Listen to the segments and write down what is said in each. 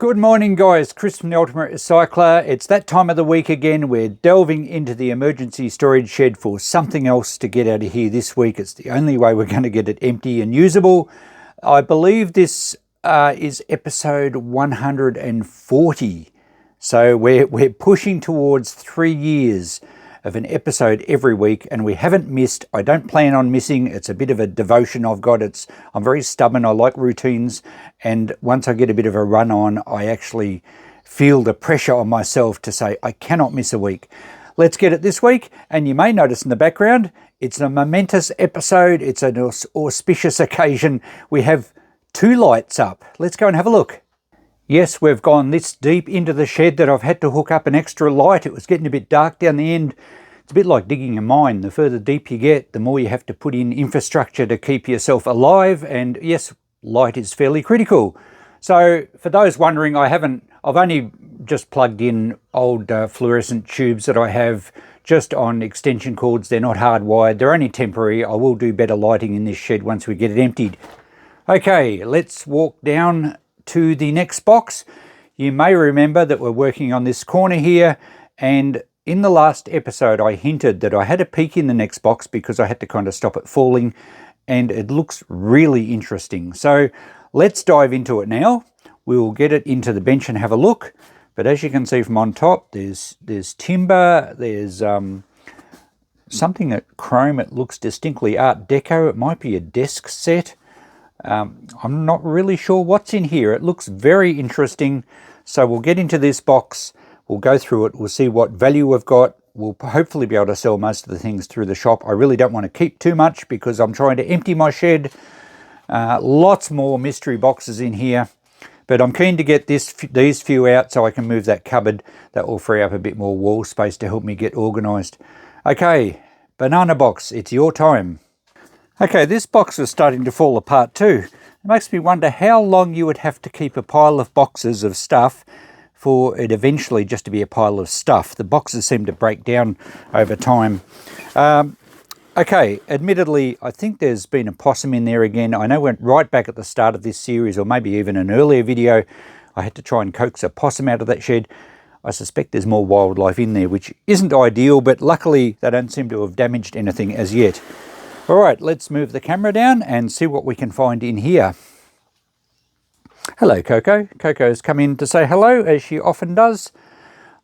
Good morning guys, Chris from the Ultimate Recycler. It's that time of the week again. We're delving into the emergency storage shed for something else to get out of here this week. It's the only way we're going to get it empty and usable. I believe this is episode 140. So we're pushing towards 3 years of an episode every week, and we haven't missed. I don't plan on missing. It's a bit of a devotion I've got. I'm very stubborn. I like routines, and once I get a bit of a run on, I actually feel the pressure on myself to say I cannot miss a week. Let's get it this week, and you may notice in the background, it's a momentous episode. It's an auspicious occasion. We have 2 lights up. Let's go and have a look. Yes, we've gone this deep into the shed that I've had to hook up an extra light. It was getting a bit dark down the end. It's a bit like digging a mine. The further deep you get, the more you have to put in infrastructure to keep yourself alive. And yes, light is fairly critical. So for those wondering, I've only just plugged in old fluorescent tubes that I have just on extension cords. They're not hardwired. They're only temporary. I will do better lighting in this shed once we get it emptied. Okay, let's walk down to the next box. You may remember that we're working on this corner here, and in the last episode I hinted that I had a peek in the next box because I had to kind of stop it falling, and it looks really interesting. So let's dive into it now. We'll get it into the bench and have a look. But as you can see from on top, there's timber, there's something at chrome. It looks distinctly Art Deco. It might be a desk set. I'm not really sure what's in here. It looks very interesting. So we'll get into this box, we'll go through it, we'll see what value we've got. We'll hopefully be able to sell most of the things through the shop. I really don't want to keep too much because I'm trying to empty my shed. Lots more mystery boxes in here, but I'm keen to get these few out so I can move that cupboard. That will free up a bit more wall space to help me get organised. Okay, banana box, it's your time. Okay, this box is starting to fall apart too. It makes me wonder how long you would have to keep a pile of boxes of stuff for it eventually just to be a pile of stuff. The boxes seem to break down over time. Okay, admittedly, I think there's been a possum in there again. I know we went right back at the start of this series, or maybe even an earlier video, I had to try and coax a possum out of that shed. I suspect there's more wildlife in there, which isn't ideal, but luckily they don't seem to have damaged anything as yet. All right, let's move the camera down and see what we can find in here. Hello, Coco. Coco's come in to say hello, as she often does.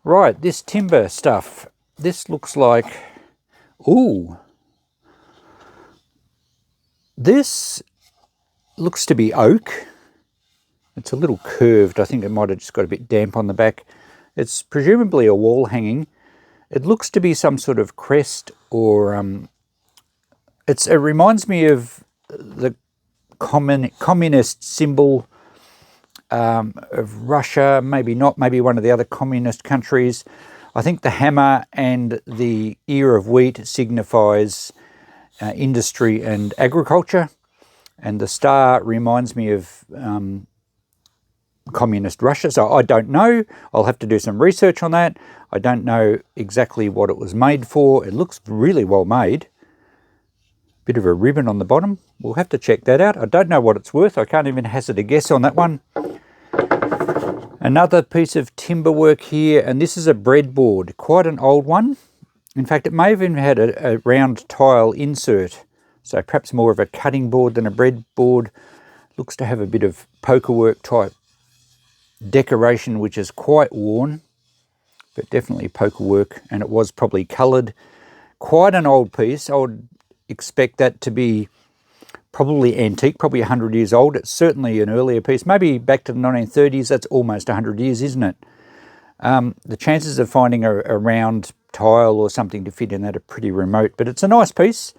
Right, this timber stuff. This looks like... Ooh. This looks to be oak. It's a little curved. I think it might have just got a bit damp on the back. It's presumably a wall hanging. It looks to be some sort of crest or... It reminds me of the communist symbol of Russia, maybe not, maybe one of the other communist countries. I think the hammer and the ear of wheat signifies industry and agriculture, and the star reminds me of communist Russia. So I don't know. I'll have to do some research on that. I don't know exactly what it was made for. It looks really well made. Bit of a ribbon on the bottom. We'll have to check that out. I don't know what it's worth. I can't even hazard a guess on that one. Another piece of timber work here, and this is a breadboard, quite an old one. In fact, it may have even had a round tile insert, so perhaps more of a cutting board than a breadboard. Looks to have a bit of pokerwork type decoration, which is quite worn, but definitely pokerwork, and it was probably coloured. Quite an old piece. I would expect that to be probably antique, probably 100 years old. It's certainly an earlier piece, maybe back to the 1930s. That's almost 100 years, isn't it? The chances of finding a round tile or something to fit in that are pretty remote, but it's a nice piece.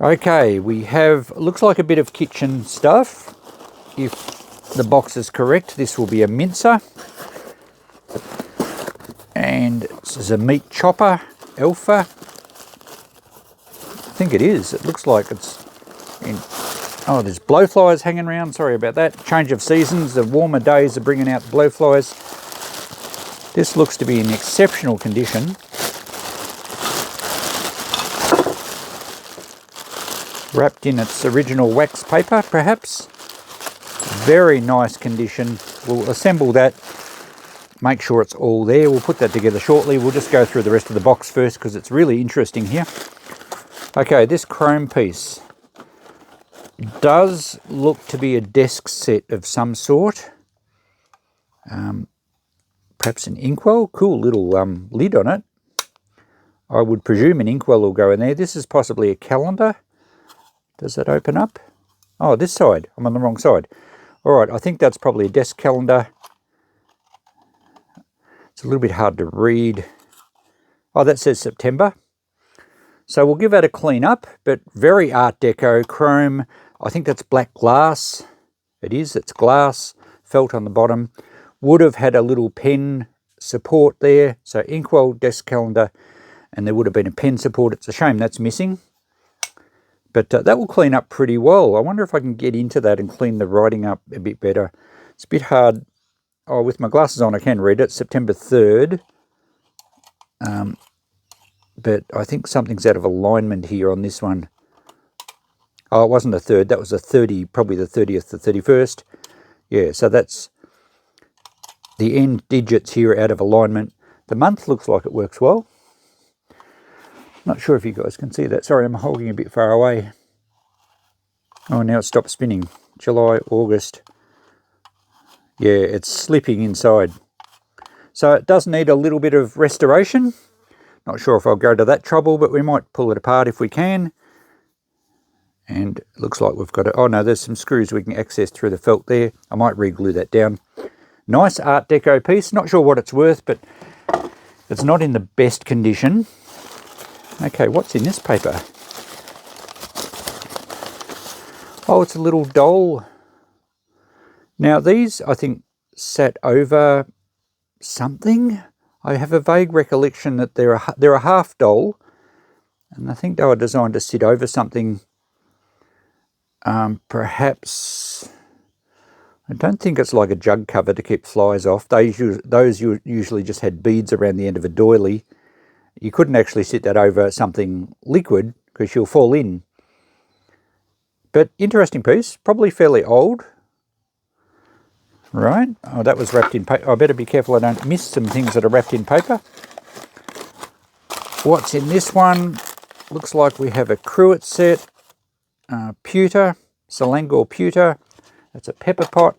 Okay, we have, looks like a bit of kitchen stuff. If the box is correct, this will be a mincer. And this is a meat chopper, Alpha. I think it is. It looks like it's in... Oh, there's blowflies hanging around. Sorry about that. Change of seasons. The warmer days are bringing out blowflies. This looks to be in exceptional condition. Wrapped in its original wax paper, perhaps. very nice condition. We'll assemble that, make sure it's all there. We'll put that together shortly. We'll just go through the rest of the box first because it's really interesting here. Okay, this chrome piece does look to be a desk set of some sort. Perhaps an inkwell. Cool little lid on it. I would presume an inkwell will go in there. This is possibly a calendar. Does that open up? Oh, this side. I'm on the wrong side. All right, I think that's probably a desk calendar. It's a little bit hard to read. Oh, that says September. So we'll give that a clean up, but very Art Deco, chrome. I think that's black glass. It is, it's glass, felt on the bottom. Would have had a little pen support there. So inkwell, desk calendar, and there would have been a pen support. It's a shame that's missing. But that will clean up pretty well. I wonder if I can get into that and clean the writing up a bit better. It's a bit hard. Oh, with my glasses on I can read it. September 3rd. But I think something's out of alignment here on this one. Oh, it wasn't the 3rd. That was the 30, probably the 30th, the 31st. Yeah, so that's the end digits here out of alignment. The month looks like it works well. Not sure if you guys can see that. Sorry, I'm holding a bit far away. Oh, now it stopped spinning. July, August. Yeah, it's slipping inside. So it does need a little bit of restoration. Not sure if I'll go to that trouble, but we might pull it apart if we can. And it looks like we've got it. Oh no, there's some screws we can access through the felt there. I might re-glue that down. Nice Art Deco piece. Not sure what it's worth, but it's not in the best condition. Okay, what's in this paper? Oh, it's a little doll. Now these, I think, sat over something. I have a vague recollection that they're a half doll, and I think they were designed to sit over something. Perhaps, I don't think it's like a jug cover to keep flies off. Those usually just had beads around the end of a doily. You couldn't actually sit that over something liquid because you'll fall in. But interesting piece, probably fairly old. Right, oh, that was wrapped in paper. I better be careful I don't miss some things that are wrapped in paper. What's in this one? Looks like we have a cruet set, pewter, Selangor pewter. That's a pepper pot.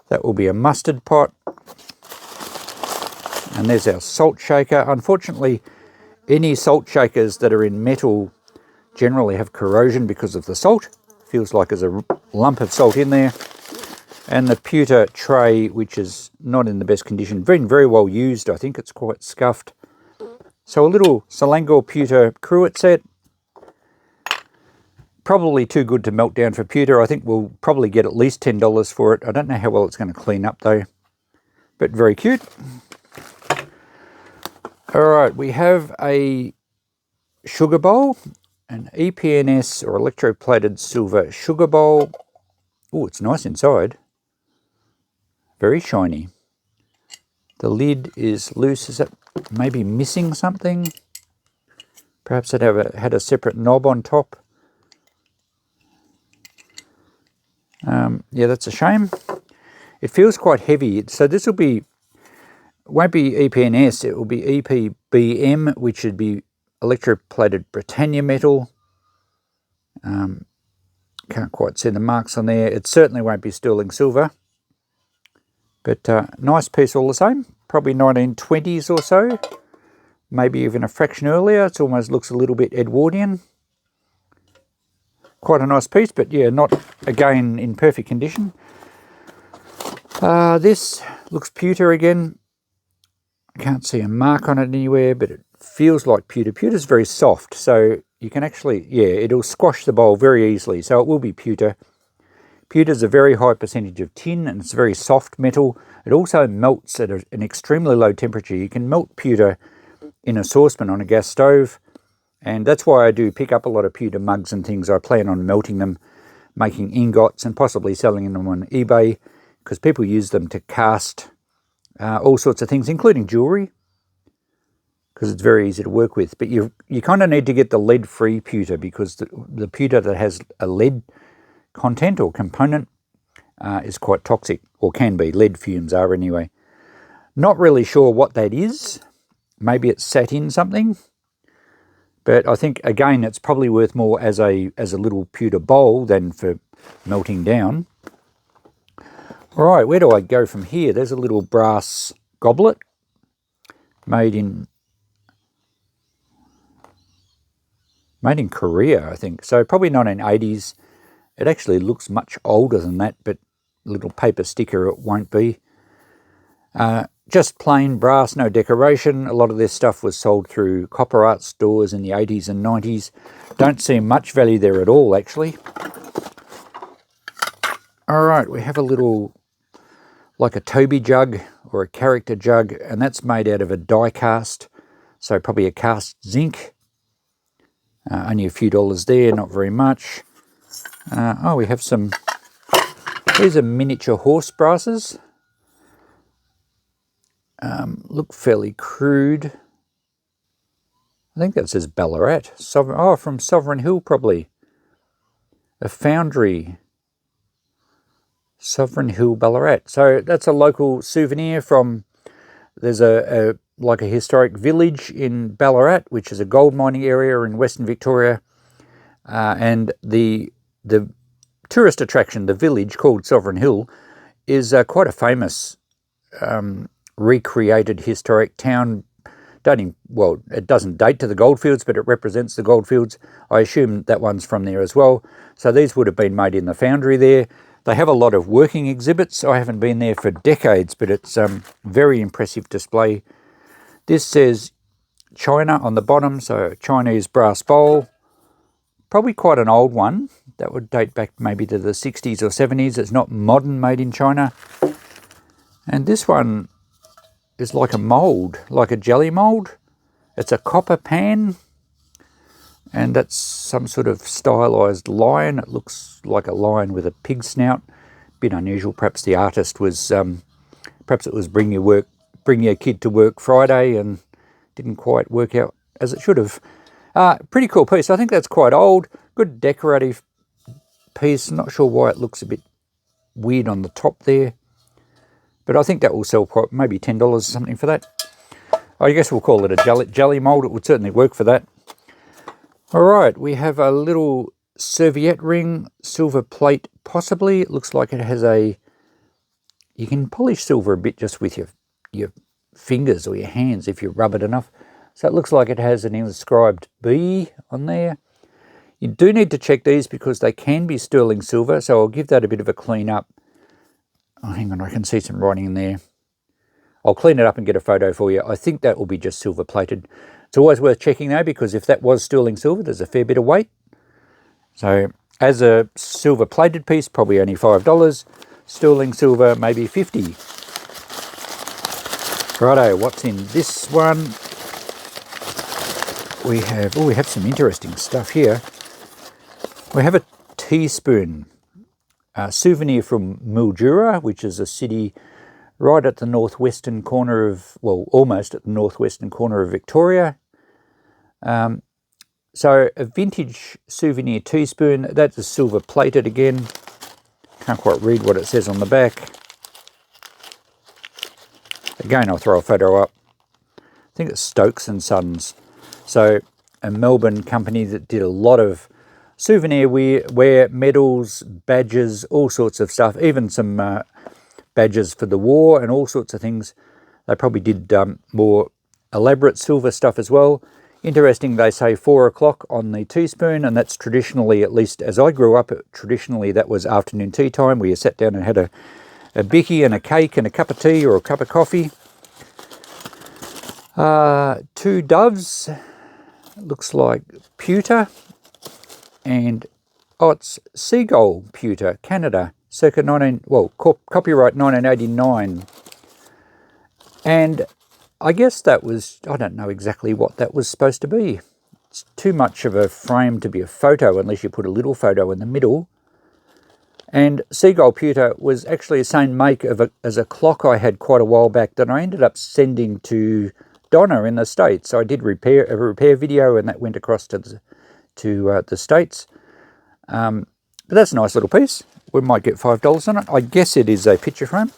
That will be a mustard pot. And there's our salt shaker. Unfortunately, any salt shakers that are in metal generally have corrosion because of the salt. Feels like there's a lump of salt in there. And the pewter tray, which is not in the best condition. Very well used. I think it's quite scuffed. So a little Selangor pewter cruet set. Probably too good to melt down for pewter. I think we'll probably get at least $10 for it. I don't know how well it's going to clean up though. But very cute. Alright, we have a sugar bowl. An EPNS or electroplated silver sugar bowl. Oh, it's nice inside. Very shiny. The lid is loose. Is that maybe missing something? Perhaps it had a separate knob on top. Yeah, that's a shame. It feels quite heavy. So this will be, won't be EPNS, it will be EPBM, which would be electroplated Britannia metal. Can't quite see the marks on there. It certainly won't be sterling silver. But nice piece all the same. Probably 1920s or so. Maybe even a fraction earlier. It almost looks a little bit Edwardian. Quite a nice piece, but yeah, not, again, in perfect condition. This looks pewter again. I can't see a mark on it anywhere, but it feels like pewter. Pewter's very soft, so you can actually, yeah, it'll squash the bowl very easily, so it will be pewter. Pewter's a very high percentage of tin, and it's a very soft metal. It also melts at an extremely low temperature. You can melt pewter in a saucepan on a gas stove, and that's why I do pick up a lot of pewter mugs and things. I plan on melting them, making ingots, and possibly selling them on eBay, because people use them to cast all sorts of things, including jewellery, because it's very easy to work with. But you kind of need to get the lead-free pewter, because the pewter that has a lead content or component is quite toxic, or can be. Lead fumes are anyway. Not really sure what that is. Maybe it's sat in something. But I think, again, it's probably worth more as a little pewter bowl than for melting down. All right, where do I go from here? There's a little brass goblet made in Korea, I think. So probably 1980s. It actually looks much older than that, but a little paper sticker it won't be. Just plain brass, no decoration. A lot of this stuff was sold through copper art stores in the 80s and 90s. Don't see much value there at all, actually. All right, we have a little, like a Toby jug or a character jug, and that's made out of a die cast, so probably a cast zinc. Only a few dollars there, not very much. Oh, we have some, these are miniature horse brasses. Look fairly crude. I think that says Ballarat. From Sovereign Hill, probably. A foundry. Sovereign Hill, Ballarat. So that's a local souvenir from, there's like a historic village in Ballarat, which is a gold mining area in Western Victoria. And the tourist attraction, the village called Sovereign Hill, is quite a famous recreated historic town. Well, it doesn't date to the goldfields, but it represents the goldfields. I assume that one's from there as well. So these would have been made in the foundry there. They have a lot of working exhibits. I haven't been there for decades, but it's very impressive display. This says China on the bottom, so Chinese brass bowl. Probably quite an old one. That would date back maybe to the 60s or 70s. It's not modern, made in China. And this one is like a mould, like a jelly mould. It's a copper pan, and that's some sort of stylized lion. It looks like a lion with a pig snout. Bit unusual. Perhaps the artist was, perhaps it was bring your kid to work Friday and didn't quite work out as it should have. Pretty cool piece. I think that's quite old. Good decorative piece. Not sure why it looks a bit weird on the top there. But I think that will sell quite, maybe $10 or something for that. I guess we'll call it a jelly mould. It would certainly work for that. All right, we have a little serviette ring, silver plate possibly. It looks like it has a, you can polish silver a bit just with your fingers or your hands if you rub it enough. So it looks like it has an inscribed B on there. You do need to check these because they can be sterling silver, so I'll give that a bit of a clean up. Oh, hang on, I can see some writing in there. I'll clean it up and get a photo for you. I think that will be just silver plated. It's always worth checking though, because if that was sterling silver, there's a fair bit of weight. So as a silver plated piece, probably only $5. Sterling silver, maybe 50. Righto, what's in this one? We have some interesting stuff here. We have a teaspoon. A souvenir from Mildura, which is a city right at the northwestern corner of, well, almost at the northwestern corner of Victoria. So a vintage souvenir teaspoon. That is silver plated again. Can't quite read what it says on the back. Again, I'll throw a photo up. I think it's Stokes and Sons. So a Melbourne company that did a lot of souvenir wear, medals, badges, all sorts of stuff, even some badges for the war and all sorts of things. They probably did more elaborate silver stuff as well. Interesting, they say 4 o'clock on the teaspoon, and that's traditionally, at least as I grew up, traditionally that was afternoon tea time, where you sat down and had a bicky and a cake and a cup of tea or a cup of coffee. 2 doves, looks like pewter. And, oh, it's Seagull Pewter, Canada, circa copyright 1989. And I guess that was, I don't know exactly what that was supposed to be. It's too much of a frame to be a photo unless you put a little photo in the middle. And Seagull Pewter was actually the same make as a clock I had quite a while back that I ended up sending to Donna in the States. So I did a repair video, and that went across to the States. But that's a nice little piece. We might get $5 on it. I guess it is a picture frame.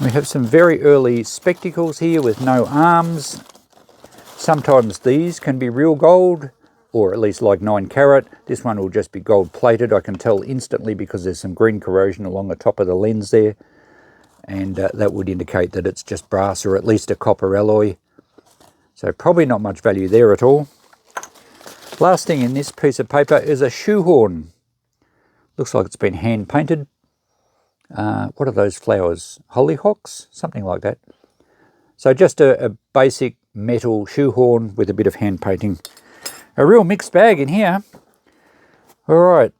We have some very early spectacles here with no arms. Sometimes these can be real gold, or at least like 9 carat. This one will just be gold plated. I can tell instantly because there's some green corrosion along the top of the lens there. And that would indicate that it's just brass or at least a copper alloy. So probably not much value there at all. Last thing in this piece of paper is a shoehorn. Looks like it's been hand painted. What are those flowers? Hollyhocks? Something like that. So just a basic metal shoehorn with a bit of hand painting. A real mixed bag in here. All right,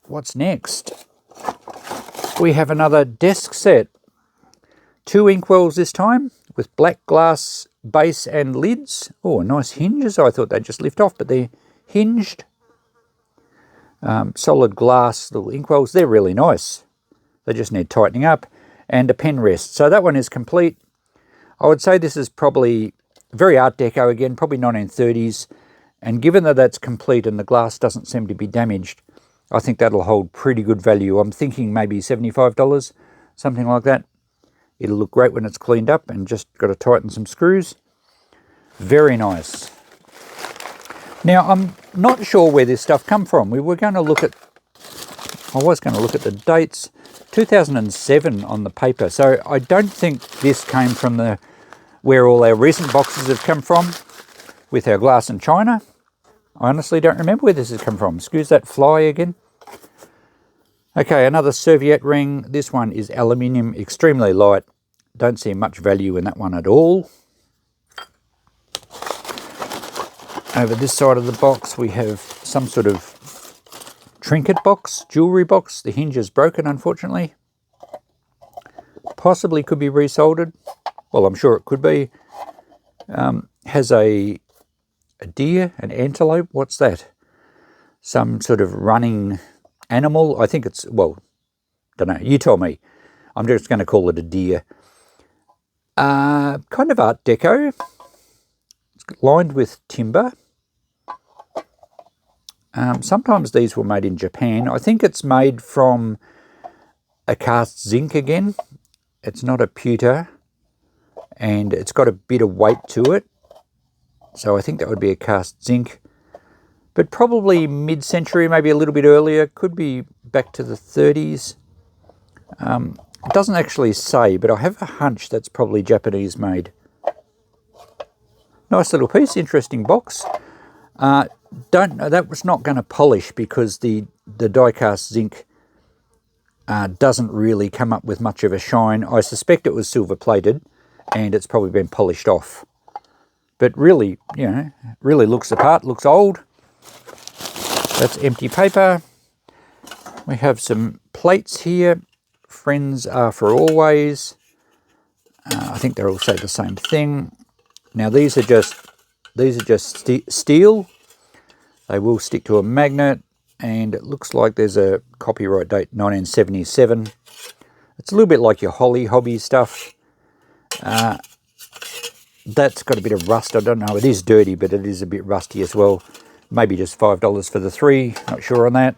what's next? We have another desk set. 2 inkwells this time with black glass base and lids. Oh, nice hinges. I thought they'd just lift off, but they're hinged. Solid glass little inkwells. They're really nice. They just need tightening up. And a pen rest. So that one is complete. I would say this is probably very Art Deco again, probably 1930s. And given that that's complete and the glass doesn't seem to be damaged, I think that'll hold pretty good value. I'm thinking maybe $75, something like that. It'll look great when it's cleaned up and just got to tighten some screws. Very nice. Now, I'm not sure where this stuff come from. I was going to look at the dates. 2007 on the paper. So I don't think this came from where all our recent boxes have come from with our glass and china. I honestly don't remember where this has come from. Excuse that fly again. Okay, another serviette ring. This one is aluminium, extremely light. Don't see much value in that one at all. Over this side of the box, we have some sort of trinket box, jewellery box. The hinge is broken, unfortunately. Possibly could be resoldered. Well, I'm sure it could be. Has a deer, an antelope. What's that? Some sort of running animal. I think it's, well, don't know. You tell me. I'm just going to call it a deer. Kind of Art Deco. It's lined with timber. Sometimes these were made in Japan. I think it's made from a cast zinc again. It's not a pewter. And it's got a bit of weight to it. So I think that would be a cast zinc. But probably mid-century, maybe a little bit earlier. Could be back to the 30s. It doesn't actually say, but I have a hunch that's probably Japanese made. Nice little piece, interesting box. Don't know, that was not going to polish because the die-cast zinc doesn't really come up with much of a shine. I suspect it was silver-plated and it's probably been polished off. But really, you know, really looks the part, looks old. That's empty paper. We have some plates here. Friends are for always. I think they're all say the same thing. Now these are just steel. They will stick to a magnet, and it looks like there's a copyright date 1977. It's a little bit like your Holly hobby stuff. That's got a bit of rust. I don't know. It is dirty, but it is a bit rusty as well. Maybe just $5 for the 3. Not sure on that.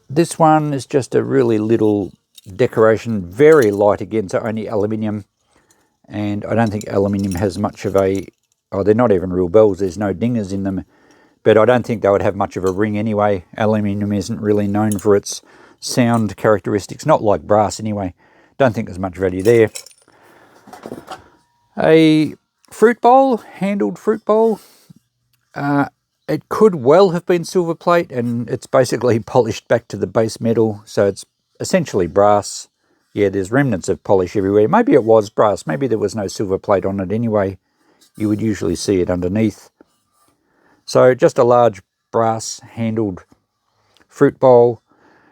This one is just a really little decoration. Very light again, so only aluminium. And I don't think aluminium has much of a... Oh, they're not even real bells. There's no dingers in them. But I don't think they would have much of a ring anyway. Aluminium isn't really known for its sound characteristics. Not like brass anyway. Don't think there's much value there. A fruit bowl, handled fruit bowl. It could well have been silver plate, and it's basically polished back to the base metal, so it's essentially brass. Yeah, there's remnants of polish everywhere. Maybe it was brass. Maybe there was no silver plate on it anyway. You would usually see it underneath. So just a large brass handled fruit bowl.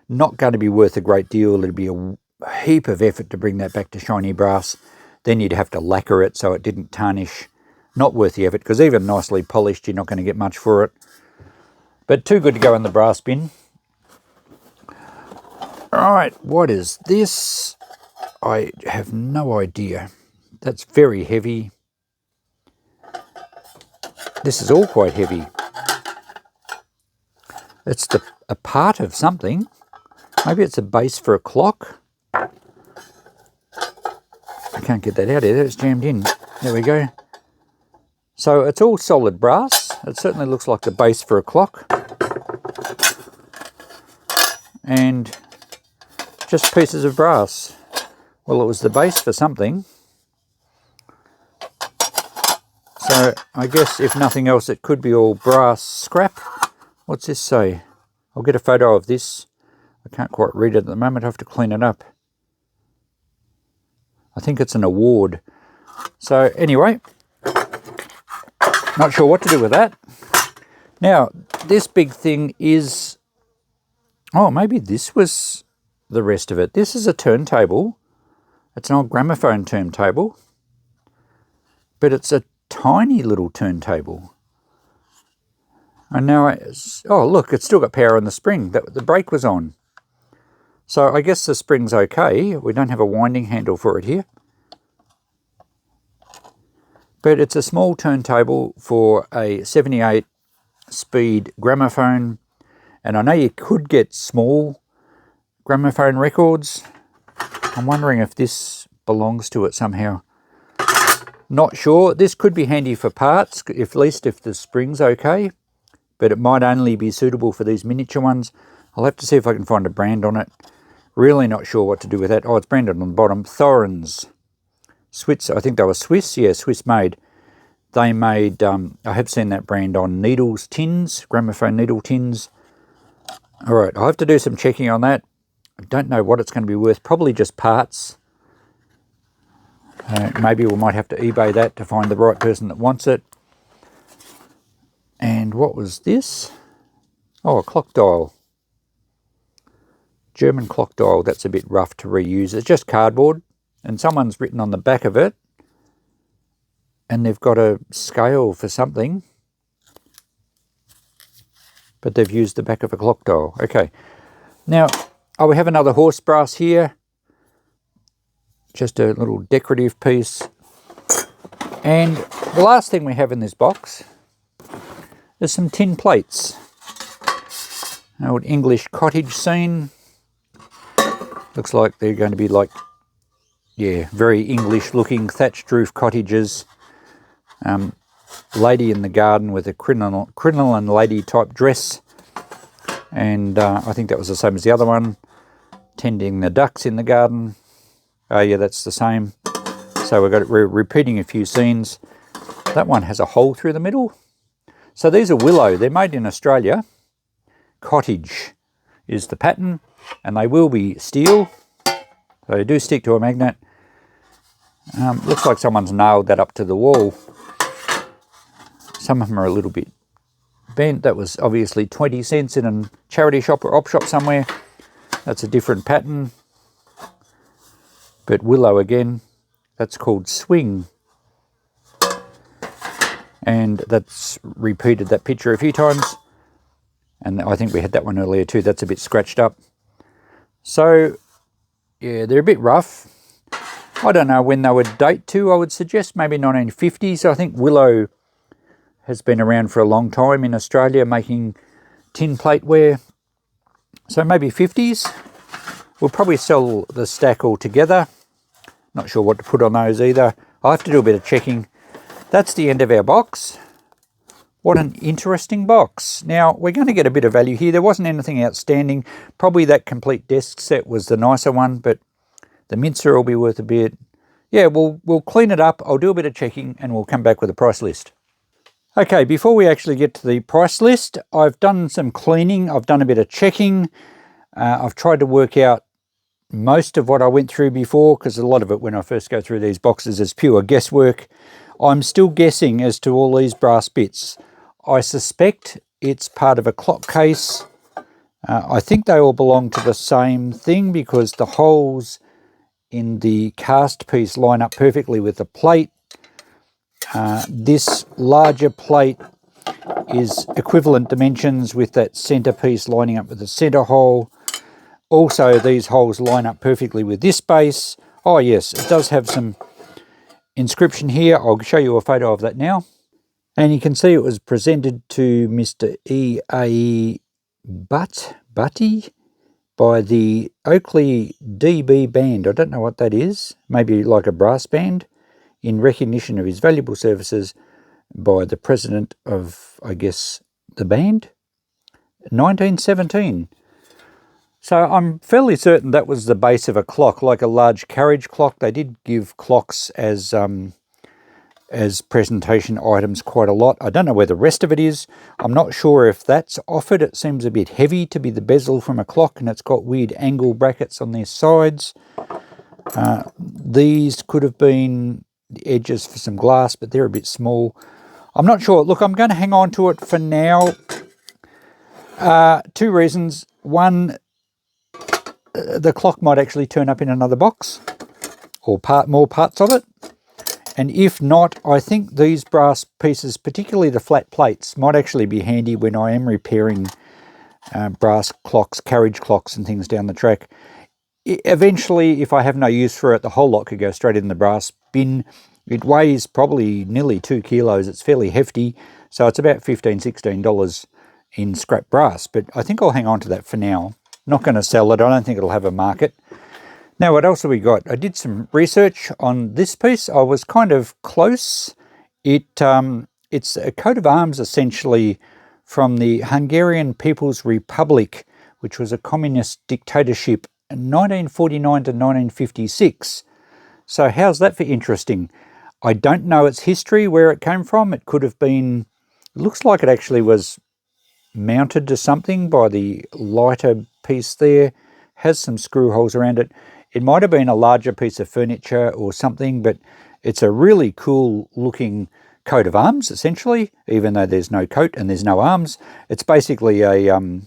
Not going to be worth a great deal. It'd be a heap of effort to bring that back to shiny brass. Then you'd have to lacquer it so it didn't tarnish. Not worth the effort, because even nicely polished, you're not going to get much for it. But too good to go in the brass bin. All right, what is this? I have no idea. That's very heavy. This is all quite heavy. It's a part of something. Maybe it's a base for a clock. I can't get that out of there. It's jammed in. There we go. So it's all solid brass. It certainly looks like the base for a clock. And just pieces of brass. Well, it was the base for something. So I guess if nothing else, it could be all brass scrap. What's this say? I'll get a photo of this. I can't quite read it at the moment. I have to clean it up. I think it's an award. So anyway, not sure what to do with that. Now, this big thing is... Oh, maybe this was the rest of it. This is a turntable. It's an old gramophone turntable. But it's a tiny little turntable. And now, oh look, it's still got power on the spring. The brake was on. So I guess the spring's okay. We don't have a winding handle for it here. But it's a small turntable for a 78 speed gramophone. And I know you could get small gramophone records. I'm wondering if this belongs to it somehow. Not sure. This could be handy for parts, at least if the spring's okay. But it might only be suitable for these miniature ones. I'll have to see if I can find a brand on it. Really not sure what to do with that. Oh, it's branded on the bottom. Thorens. Swiss, I think they were Swiss. Yeah, Swiss made. They made, I have seen that brand on needles, tins, gramophone needle tins. All right, I'll have to do some checking on that. I don't know what it's going to be worth. Probably just parts. Maybe we might have to eBay that to find the right person that wants it. And what was this? Oh, a clock dial. German clock dial. That's a bit rough to reuse. It's just cardboard. And someone's written on the back of it. And they've got a scale for something. But they've used the back of a clock dial. Okay. Now, we have another horse brass here. Just a little decorative piece. And the last thing we have in this box... there's some tin plates. An old English cottage scene. Looks like they're going to be like, yeah, very English looking thatched roof cottages. Lady in the garden with a crinoline lady type dress. And I think that was the same as the other one. Tending the ducks in the garden. Oh yeah, that's the same. So we're repeating a few scenes. That one has a hole through the middle. So these are willow. They're made in Australia. Cottage is the pattern, and they will be steel. So they do stick to a magnet. Looks like someone's nailed that up to the wall. Some of them are a little bit bent. That was obviously 20 cents in a charity shop or op shop somewhere. That's a different pattern. But willow again. That's called swing. And that's repeated that picture a few times. And I think we had that one earlier too. That's a bit scratched up. So, yeah, they're a bit rough. I don't know when they would date to. I would suggest maybe 1950s. I think willow has been around for a long time in Australia making tin plateware. So maybe 50s. We'll probably sell the stack all together. Not sure what to put on those either. I'll have to do a bit of checking. That's the end of our box. What an interesting box. Now, we're going to get a bit of value here. There wasn't anything outstanding. Probably that complete desk set was the nicer one, but the mincer will be worth a bit. Yeah, we'll clean it up. I'll do a bit of checking and we'll come back with a price list. Okay, before we actually get to the price list, I've done some cleaning. I've done a bit of checking. I've tried to work out most of what I went through before, because a lot of it when I first go through these boxes is pure guesswork. I'm still guessing as to all these brass bits. I suspect it's part of a clock case. I think they all belong to the same thing because the holes in the cast piece line up perfectly with the plate. This larger plate is equivalent dimensions with that center piece lining up with the center hole. Also, these holes line up perfectly with this base. Oh yes, it does have some inscription here. I'll show you a photo of that now. And you can see it was presented to Mr. E.A. Butty by the Oakley DB Band. I don't know what that is. Maybe like a brass band, in recognition of his valuable services by the president of, I guess, the band. 1917. So I'm fairly certain that was the base of a clock, like a large carriage clock. They did give clocks as presentation items quite a lot. I don't know where the rest of it is. I'm not sure if that's offered. It seems a bit heavy to be the bezel from a clock, and it's got weird angle brackets on their sides. These could have been the edges for some glass, but they're a bit small. I'm not sure. Look, I'm going to hang on to it for now. Two reasons. One, the clock might actually turn up in another box, or more parts of it. And if not, I think these brass pieces, particularly the flat plates, might actually be handy when I am repairing brass clocks, carriage clocks and things down the track. Eventually, if I have no use for it, the whole lot could go straight in the brass bin. It weighs probably nearly 2 kilos. It's fairly hefty, so it's about $15, $16 in scrap brass. But I think I'll hang on to that for now. Not going to sell it. I don't think it'll have a market. Now, what else have we got? I did some research on this piece. I was kind of close. It's a coat of arms, essentially, from the Hungarian People's Republic, which was a communist dictatorship in 1949 to 1956. So how's that for interesting? I don't know its history, where it came from. It could have been... It looks like it actually was mounted to something by the lighter piece there. Has some screw holes around it. It might have been a larger piece of furniture or something, but it's a really cool looking coat of arms, essentially, even though there's no coat and there's no arms. It's basically a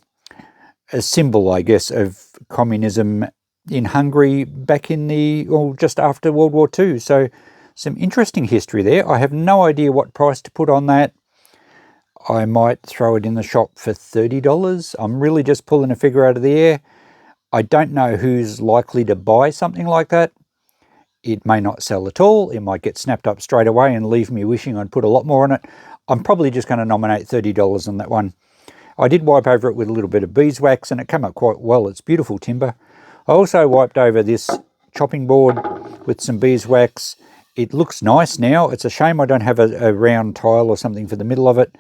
symbol, I guess, of communism in Hungary back in just after World War II. So some interesting history there. I have no idea what price to put on that. I might throw it in the shop for $30. I'm really just pulling a figure out of the air. I don't know who's likely to buy something like that. It may not sell at all. It might get snapped up straight away and leave me wishing I'd put a lot more on it. I'm probably just going to nominate $30 on that one. I did wipe over it with a little bit of beeswax and it came up quite well. It's beautiful timber. I also wiped over this chopping board with some beeswax. It looks nice now. It's a shame I don't have a round tile or something for the middle of it.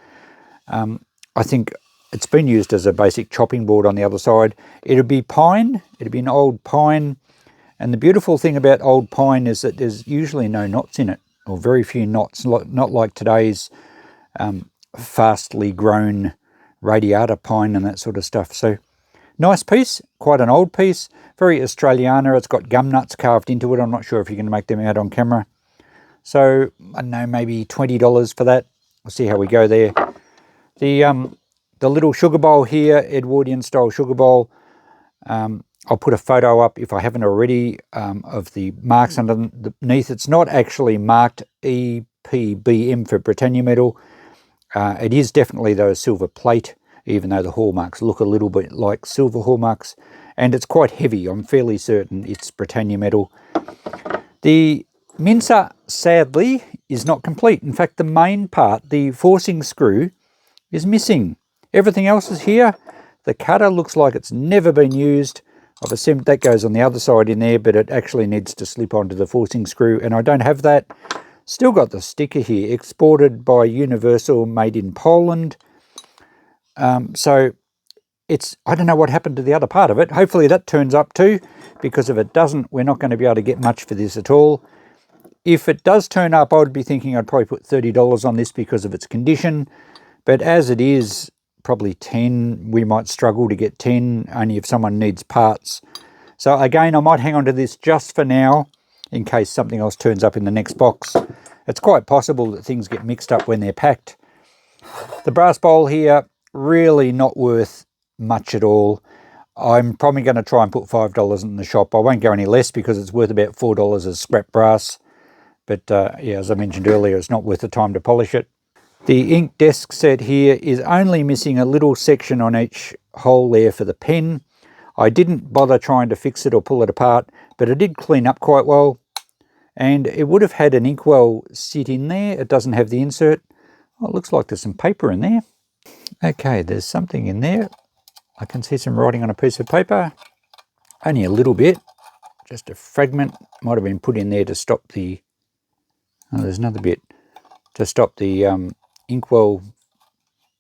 I think it's been used as a basic chopping board on the other side. It'd be pine. It'd be an old pine. And the beautiful thing about old pine is that there's usually no knots in it, or very few knots, not like today's fastly grown radiata pine and that sort of stuff. So nice piece, quite an old piece, very Australiana. It's got gum nuts carved into it. I'm not sure if you can make them out on camera. So I don't know, maybe $20 for that. We'll see how we go there. The little sugar bowl here, Edwardian style sugar bowl. I'll put a photo up if I haven't already of the marks underneath. It's not actually marked EPBM for Britannia metal. It is definitely though a silver plate, even though the hallmarks look a little bit like silver hallmarks. And it's quite heavy. I'm fairly certain it's Britannia metal. The mincer, sadly, is not complete. In fact, the main part, the forcing screw, is missing. Everything else is here. The cutter looks like it's never been used. I've assumed that goes on the other side in there, but it actually needs to slip onto the forcing screw, and I don't have that. Still got the sticker here, exported by Universal, made in Poland. So I don't know what happened to the other part of it. Hopefully that turns up too, because if it doesn't, we're not going to be able to get much for this at all. If it does turn up, I would be thinking I'd probably put $30 on this because of its condition. But as it is, probably 10. We might struggle to get 10, only if someone needs parts. So again, I might hang on to this just for now, in case something else turns up in the next box. It's quite possible that things get mixed up when they're packed. The brass bowl here, really not worth much at all. I'm probably going to try and put $5 in the shop. I won't go any less because it's worth about $4 as scrap brass. But yeah, as I mentioned earlier, it's not worth the time to polish it. The ink desk set here is only missing a little section on each hole there for the pen. I didn't bother trying to fix it or pull it apart, but it did clean up quite well. And it would have had an inkwell sit in there. It doesn't have the insert. Oh, it looks like there's some paper in there. Okay, there's something in there. I can see some writing on a piece of paper. Only a little bit, just a fragment. Might have been put in there to stop the, oh, there's another bit, to stop the inkwell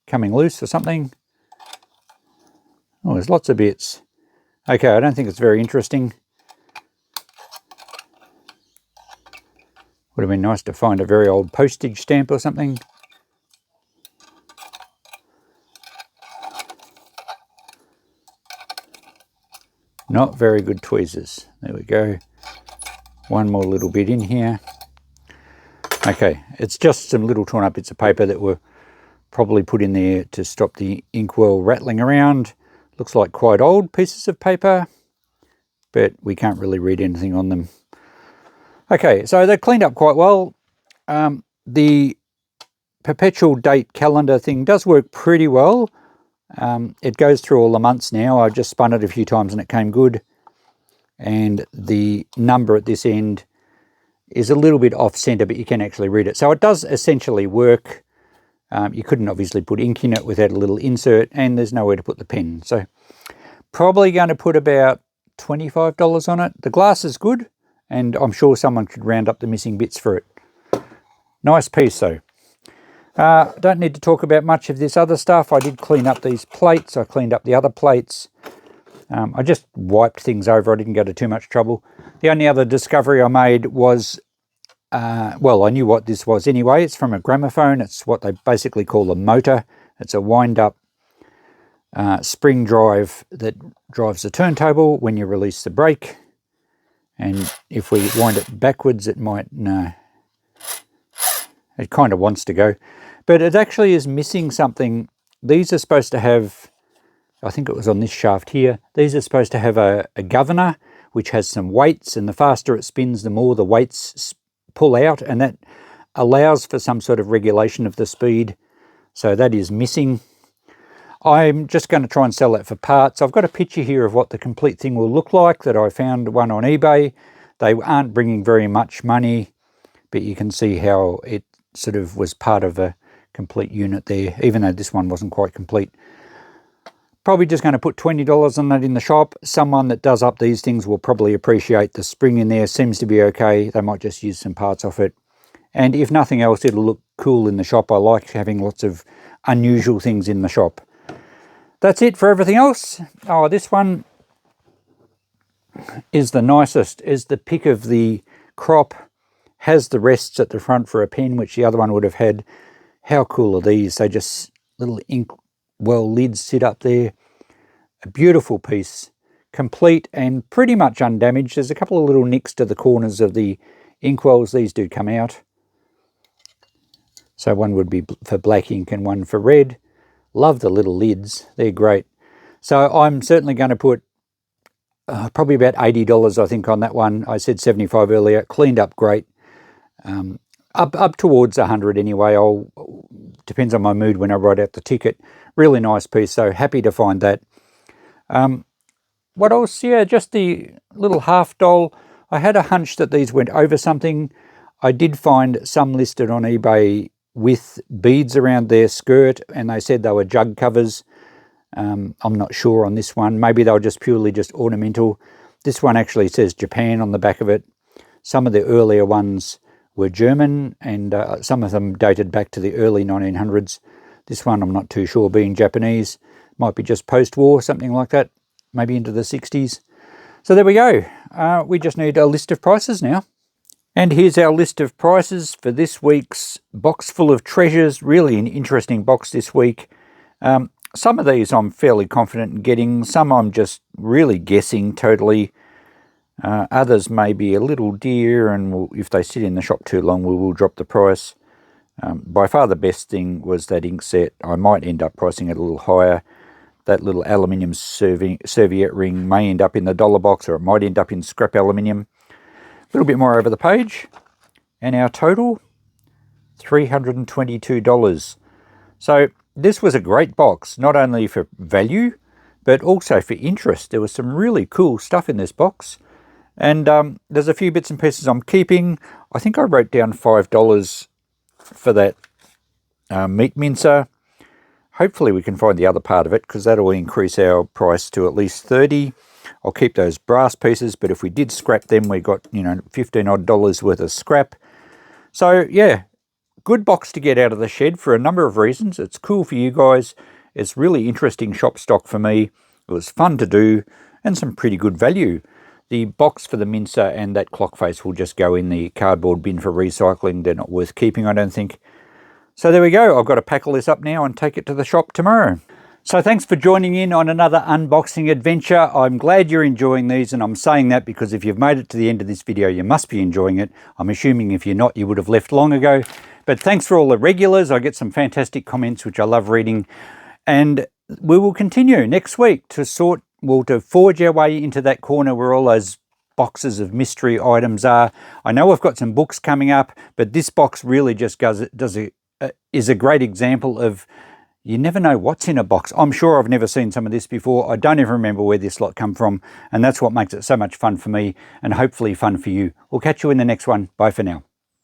coming loose or something. Oh, there's lots of bits. Okay, I don't think it's very interesting. Would have been nice to find a very old postage stamp or something. Not very good tweezers. There we go. One more little bit in here. Okay, it's just some little torn up bits of paper that were probably put in there to stop the inkwell rattling around. Looks like quite old pieces of paper, but we can't really read anything on them. Okay, so they're cleaned up quite well. The perpetual date calendar thing does work pretty well. It goes through all the months now. I just spun it a few times and it came good. And the number at this end is a little bit off center, but you can actually read it. So it does essentially work. You couldn't obviously put ink in it without a little insert, and there's nowhere to put the pen. So probably going to put about $25 on it. The glass is good, and I'm sure someone could round up the missing bits for it. Nice piece though. Don't need to talk about much of this other stuff. I did clean up these plates. I cleaned up the other plates. I just wiped things over. I didn't go to too much trouble. The only other discovery I made was, well, I knew what this was anyway. It's from a gramophone. It's what they basically call a motor. It's a wind-up spring drive that drives the turntable when you release the brake. And if we wind it backwards, it might, no. It kind of wants to go. But it actually is missing something. These are supposed to have, I think it was on this shaft here, these are supposed to have a governor which has some weights, and the faster it spins, the more the weights pull out, and that allows for some sort of regulation of the speed. So that is missing. I'm just going to try and sell that for parts. I've got a picture here of what the complete thing will look like that I found one on eBay. They aren't bringing very much money, but you can see how it sort of was part of a complete unit there, even though this one wasn't quite complete. Probably just going to put $20 on that in the shop. Someone that does up these things will probably appreciate the spring in there. Seems to be okay. They might just use some parts off it. And if nothing else, it'll look cool in the shop. I like having lots of unusual things in the shop. That's it for everything else. Oh, this one is the nicest, is the pick of the crop. Has the rests at the front for a pen, which the other one would have had. How cool are these? They just little ink well lids sit up there. A beautiful piece, complete and pretty much undamaged. There's a couple of little nicks to the corners of the inkwells. These do come out. So one would be for black ink and one for red. Love the little lids. They're great. So I'm certainly going to put probably about $80, I think, on that one. I said 75 earlier. Cleaned up great. Up towards 100 anyway. Depends on my mood when I write out the ticket. Really nice piece, so happy to find that. What else? Yeah, just the little half doll. I had a hunch that these went over something. I did find some listed on eBay with beads around their skirt, and they said they were jug covers. I'm not sure on this one. Maybe they were just purely just ornamental. This one actually says Japan on the back of it. Some of the earlier ones were German, and some of them dated back to the early 1900s. This one I'm not too sure, being Japanese. Might be just post-war, something like that, maybe into the 60s. So there we go. We just need a list of prices now. And here's our list of prices for this week's box full of treasures. Really an interesting box this week. Some of these I'm fairly confident in getting. Some I'm just really guessing totally. Others may be a little dear, and if they sit in the shop too long, we will drop the price. By far the best thing was that ink set. I might end up pricing it a little higher. That little aluminium serviette ring may end up in the dollar box, or it might end up in scrap aluminium. A little bit more over the page. And our total, $322. So this was a great box, not only for value, but also for interest. There was some really cool stuff in this box. And there's a few bits and pieces I'm keeping. I think I wrote down $5 for that meat mincer. Hopefully we can find the other part of it, because that'll increase our price to at least 30. I'll keep those brass pieces, but if we did scrap them, we got, you know, $15 odd worth of scrap. So yeah, good box to get out of the shed for a number of reasons. It's cool for you guys. It's really interesting shop stock for me. It was fun to do and some pretty good value. The box for the mincer and that clock face will just go in the cardboard bin for recycling. They're not worth keeping, I don't think. So there we go. I've got to pack all this up now and take it to the shop tomorrow. So thanks for joining in on another unboxing adventure. I'm glad you're enjoying these, and I'm saying that because if you've made it to the end of this video, you must be enjoying it. I'm assuming if you're not, you would have left long ago. But thanks for all the regulars. I get some fantastic comments, which I love reading. And we will continue next week to forge our way into that corner where all those boxes of mystery items are. I know I've got some books coming up, but this box really just is a great example of you never know what's in a box. I'm sure I've never seen some of this before. I don't even remember where this lot come from, and that's what makes it so much fun for me and hopefully fun for you. We'll catch you in the next one. Bye for now.